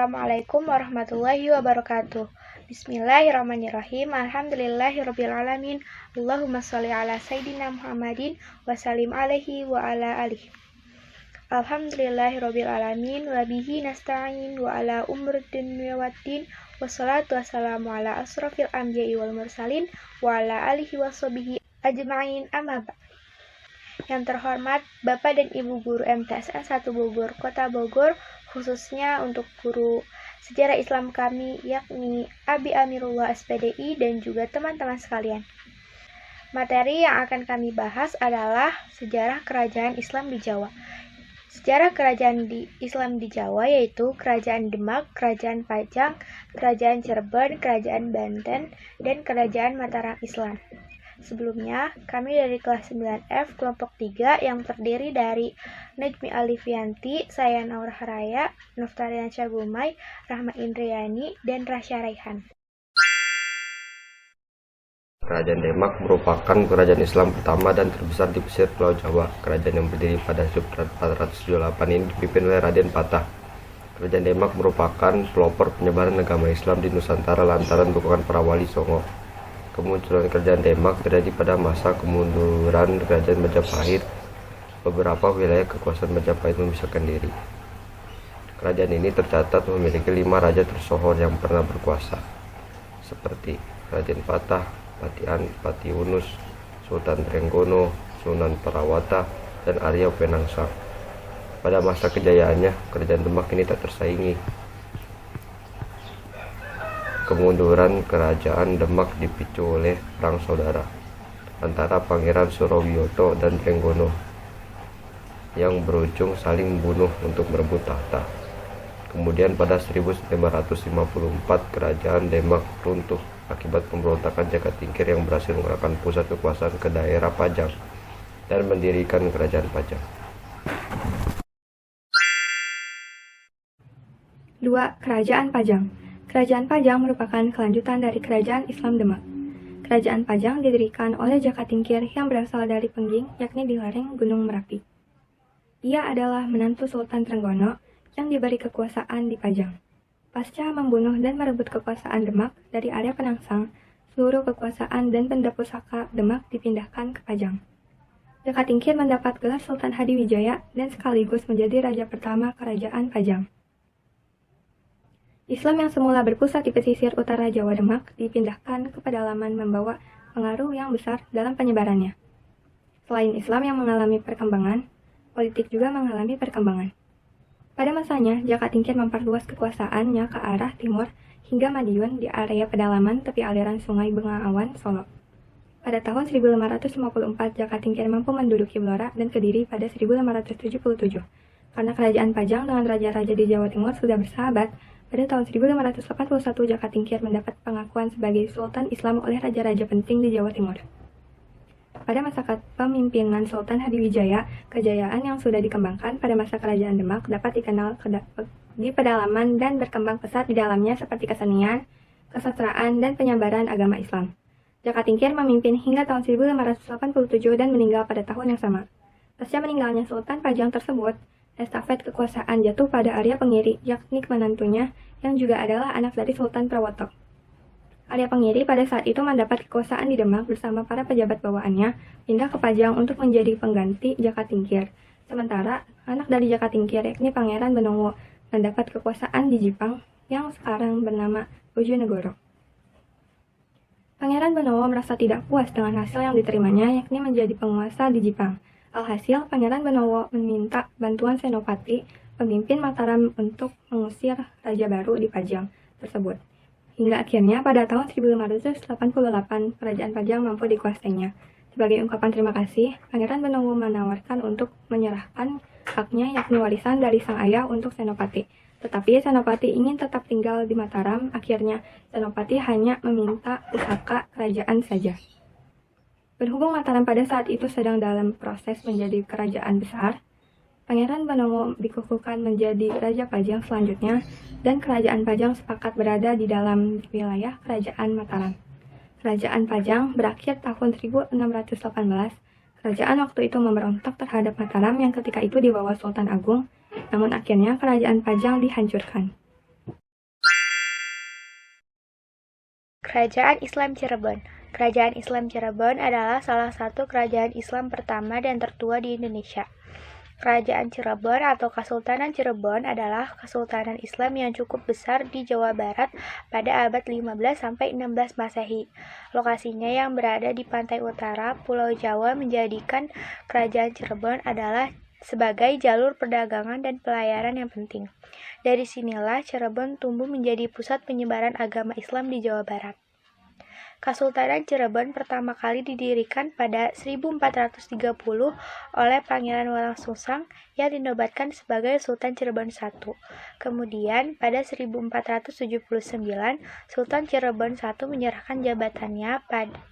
Assalamualaikum warahmatullahi wabarakatuh. Bismillahirrahmanirrahim. Alhamdulillahirrabbilalamin. Allahumma sholli ala sayyidina Muhammadin wa sallim alaihi wa ala alihi. Alhamdulillahirrabbilalamin. Wa bihi nasta'in wa ala umruddin waddin. Wassalatu wassalamu ala asrafil anbiya'i wal mursalin wa ala alihi wa sahbihi ajma'in, amma ba'd. Yang terhormat Bapak dan Ibu Guru MTSN 1 Bogor, Kota Bogor, khususnya untuk guru sejarah Islam kami, yakni Abi Amirullah SPDI dan juga teman-teman sekalian. Materi yang akan kami bahas adalah sejarah kerajaan Islam di Jawa. Sejarah kerajaan Islam di Jawa yaitu Kerajaan Demak, Kerajaan Pajang, Kerajaan Cirebon, Kerajaan Banten, dan Kerajaan Mataram Islam. Sebelumnya, kami dari kelas 9F kelompok 3 yang terdiri dari Najmi Alifianti, saya Naura Haraya, Noftarian Syagumai, Rahma Indriani, dan Rasya Raihan. Kerajaan Demak merupakan kerajaan Islam pertama dan terbesar di pesisir Pulau Jawa. Kerajaan yang berdiri pada 1478 ini dipimpin oleh Raden Patah. Kerajaan Demak merupakan pelopor penyebaran agama Islam di Nusantara lantaran dukungan para wali Songo. Kemunculan Kerajaan Demak terjadi pada masa kemunduran Kerajaan Majapahit. Beberapa wilayah kekuasaan Majapahit memisahkan diri. Kerajaan ini tercatat memiliki 5 raja tersohor yang pernah berkuasa, seperti Raden Patah, Patian, Pati Unus, Sultan Trenggono, Sunan Parawata, dan Arya Penangsang. Pada masa kejayaannya, Kerajaan Demak ini tak tersaingi. Kemunduran Kerajaan Demak dipicu oleh perang saudara antara Pangeran Surowiyoto dan Trenggono yang berujung saling membunuh untuk merebut tahta. Kemudian pada 1554 Kerajaan Demak runtuh akibat pemberontakan Jakatingkir yang berhasil mengarahkan pusat kekuasaan ke daerah Pajang dan mendirikan Kerajaan Pajang. 2. Kerajaan Pajang. Kerajaan Pajang merupakan kelanjutan dari Kerajaan Islam Demak. Kerajaan Pajang didirikan oleh Jakatingkir yang berasal dari Pengging, yakni di lereng Gunung Merapi. Ia adalah menantu Sultan Trenggono yang diberi kekuasaan di Pajang. Pasca membunuh dan merebut kekuasaan Demak dari Arya Penangsang, seluruh kekuasaan dan benda pusaka Demak dipindahkan ke Pajang. Jakatingkir mendapat gelar Sultan Hadiwijaya dan sekaligus menjadi raja pertama Kerajaan Pajang. Islam yang semula berpusat di pesisir utara Jawa Demak dipindahkan ke pedalaman membawa pengaruh yang besar dalam penyebarannya. Selain Islam yang mengalami perkembangan, politik juga mengalami perkembangan. Pada masanya, Jakatingkir memperluas kekuasaannya ke arah timur hingga Madiun di area pedalaman tepi aliran Sungai Bengawan, Solo. Pada tahun 1554, Jakatingkir mampu menduduki Blora dan Kediri pada 1577. Karena Kerajaan Pajang dengan raja-raja di Jawa Timur sudah bersahabat, pada tahun 1581 Jakatingkir mendapat pengakuan sebagai Sultan Islam oleh raja-raja penting di Jawa Timur. Pada masa kepemimpinan Sultan Hadiwijaya, kejayaan yang sudah dikembangkan pada masa Kerajaan Demak dapat dikenal di pedalaman dan berkembang pesat di dalamnya seperti kesenian, kesastraan, dan penyebaran agama Islam. Jakatingkir memimpin hingga tahun 1587 dan meninggal pada tahun yang sama. Pasca meninggalnya Sultan Pajang tersebut, estafet kekuasaan jatuh pada Arya Pengiri, yakni menantunya yang juga adalah anak dari Sultan Prawoto. Arya Pengiri pada saat itu mendapat kekuasaan di Demak bersama para pejabat bawaannya, pindah ke Pajang untuk menjadi pengganti Jakatingkir. Sementara, anak dari Jakatingkir yakni Pangeran Benowo mendapat kekuasaan di Jipang yang sekarang bernama Bojonegoro. Pangeran Benowo merasa tidak puas dengan hasil yang diterimanya, yakni menjadi penguasa di Jipang. Alhasil, Pangeran Benowo meminta bantuan Senopati, pemimpin Mataram, untuk mengusir raja baru di Pajang tersebut. Hingga akhirnya pada tahun 1588, Kerajaan Pajang mampu dikuasainya. Sebagai ungkapan terima kasih, Pangeran Benowo menawarkan untuk menyerahkan haknya yakni warisan dari sang ayah untuk Senopati. Tetapi Senopati ingin tetap tinggal di Mataram, akhirnya Senopati hanya meminta pusaka kerajaan saja. Berhubung Mataram pada saat itu sedang dalam proses menjadi kerajaan besar, Pangeran Benowo dikukuhkan menjadi Raja Pajang selanjutnya, dan Kerajaan Pajang sepakat berada di dalam wilayah Kerajaan Mataram. Kerajaan Pajang berakhir tahun 1618. Kerajaan waktu itu memberontak terhadap Mataram yang ketika itu di bawah Sultan Agung, namun akhirnya Kerajaan Pajang dihancurkan. Kerajaan Islam Cirebon. Kerajaan Islam Cirebon adalah salah satu kerajaan Islam pertama dan tertua di Indonesia. Kerajaan Cirebon atau Kesultanan Cirebon adalah kesultanan Islam yang cukup besar di Jawa Barat pada abad 15-16 Masehi. Lokasinya yang berada di pantai utara Pulau Jawa menjadikan kerajaan Cirebon adalah sebagai jalur perdagangan dan pelayaran yang penting. Dari sinilah Cirebon tumbuh menjadi pusat penyebaran agama Islam di Jawa Barat. Kesultanan Cirebon pertama kali didirikan pada 1430 oleh Pangeran Walangsungsang yang dinobatkan sebagai Sultan Cirebon I. Kemudian pada 1479, Sultan Cirebon I menyerahkan jabatannya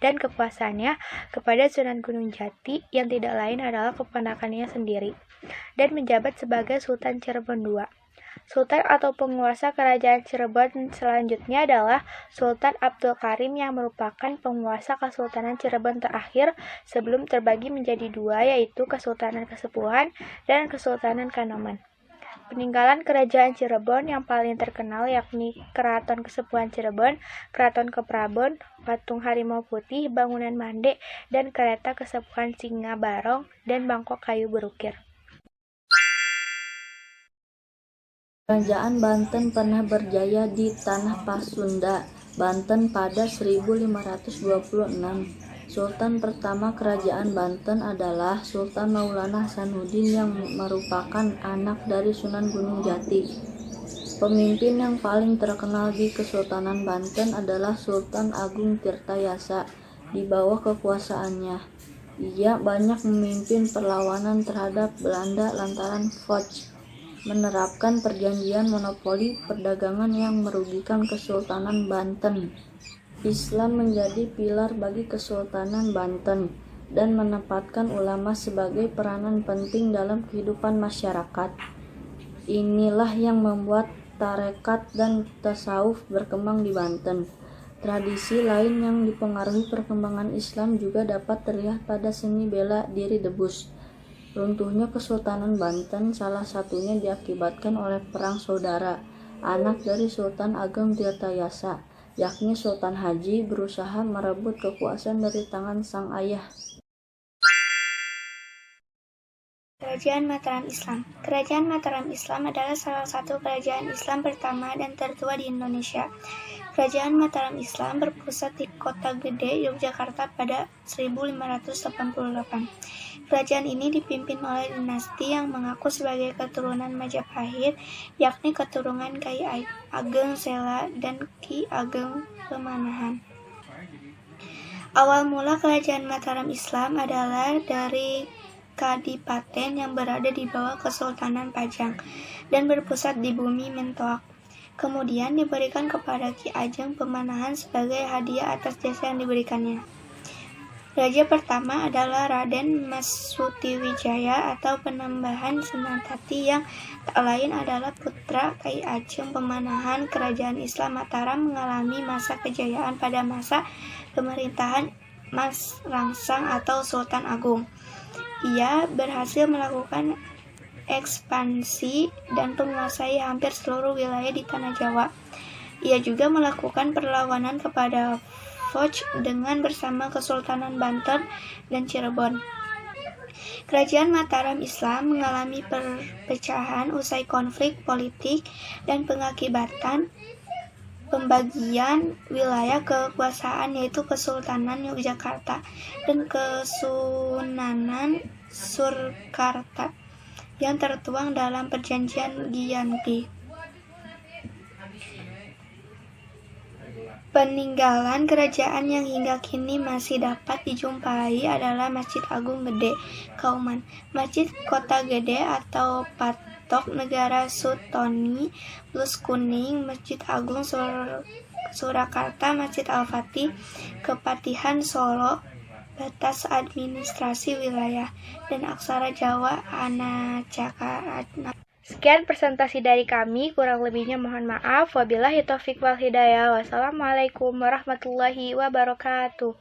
dan kekuasaannya kepada Sunan Gunung Jati yang tidak lain adalah keponakannya sendiri, dan menjabat sebagai Sultan Cirebon II. Sultan atau penguasa kerajaan Cirebon selanjutnya adalah Sultan Abdul Karim yang merupakan penguasa Kesultanan Cirebon terakhir sebelum terbagi menjadi dua, yaitu Kesultanan Kasepuhan dan Kesultanan Kanoman. Peninggalan kerajaan Cirebon yang paling terkenal yakni Keraton Kasepuhan Cirebon, Keraton Keprabon, patung harimau putih, bangunan Mande, dan kereta Kesepuhan Singa Barong dan bangkok kayu berukir. Kerajaan Banten pernah berjaya di tanah Pasunda, Banten pada 1526. Sultan pertama Kerajaan Banten adalah Sultan Maulana Hasanuddin yang merupakan anak dari Sunan Gunung Jati. Pemimpin yang paling terkenal di Kesultanan Banten adalah Sultan Agung Tirtayasa. Di bawah kekuasaannya, ia banyak memimpin perlawanan terhadap Belanda lantaran Foch menerapkan perjanjian monopoli perdagangan yang merugikan Kesultanan Banten. Islam menjadi pilar bagi Kesultanan Banten dan menempatkan ulama sebagai peranan penting dalam kehidupan masyarakat. Inilah yang membuat tarekat dan tasawuf berkembang di Banten. Tradisi lain yang dipengaruhi perkembangan Islam juga dapat terlihat pada seni bela diri Debus. Runtuhnya Kesultanan Banten salah satunya diakibatkan oleh perang saudara anak dari Sultan Ageng Tirtayasa, yakni Sultan Haji, berusaha merebut kekuasaan dari tangan sang ayah. Kerajaan Mataram Islam. Kerajaan Mataram Islam adalah salah satu kerajaan Islam pertama dan tertua di Indonesia. Kerajaan Mataram Islam berpusat di Kota Gede, Yogyakarta pada 1588. Kerajaan ini dipimpin oleh dinasti yang mengaku sebagai keturunan Majapahit, yakni keturunan Kyai Ageng Sela dan Ki Ageng Pemanahan. Awal mula kerajaan Mataram Islam adalah dari Kadipaten yang berada di bawah Kesultanan Pajang dan berpusat di bumi Mentoak. Kemudian diberikan kepada Ki Ageng Pemanahan sebagai hadiah atas jasa yang diberikannya. Raja pertama adalah Raden Masutiwijaya atau Penambahan Senapati yang tak lain adalah putra Ki Ageng Pemanahan. Kerajaan Islam Mataram mengalami masa kejayaan pada masa pemerintahan Mas Rangsang atau Sultan Agung. Ia berhasil melakukan ekspansi dan menguasai hampir seluruh wilayah di Tanah Jawa. Ia juga melakukan perlawanan kepada Foch dengan bersama Kesultanan Banten dan Cirebon. Kerajaan Mataram Islam mengalami perpecahan usai konflik politik dan pengakibatkan pembagian wilayah kekuasaan, yaitu Kesultanan Yogyakarta dan Kesunanan Surkarta yang tertuang dalam Perjanjian Giyanti. Peninggalan kerajaan yang hingga kini masih dapat dijumpai adalah Masjid Agung Gede, Kauman, Masjid Kota Gede atau Patok Negara Sutoni, Plus Kuning, Masjid Agung Surakarta, Masjid Al-Fatih, Kepatihan Solo, Batas Administrasi Wilayah, dan Aksara Jawa Anacaka. Sekian presentasi dari kami, kurang lebihnya mohon maaf. Wabillahi taufiq wal hidayah. Wassalamualaikum warahmatullahi wabarakatuh.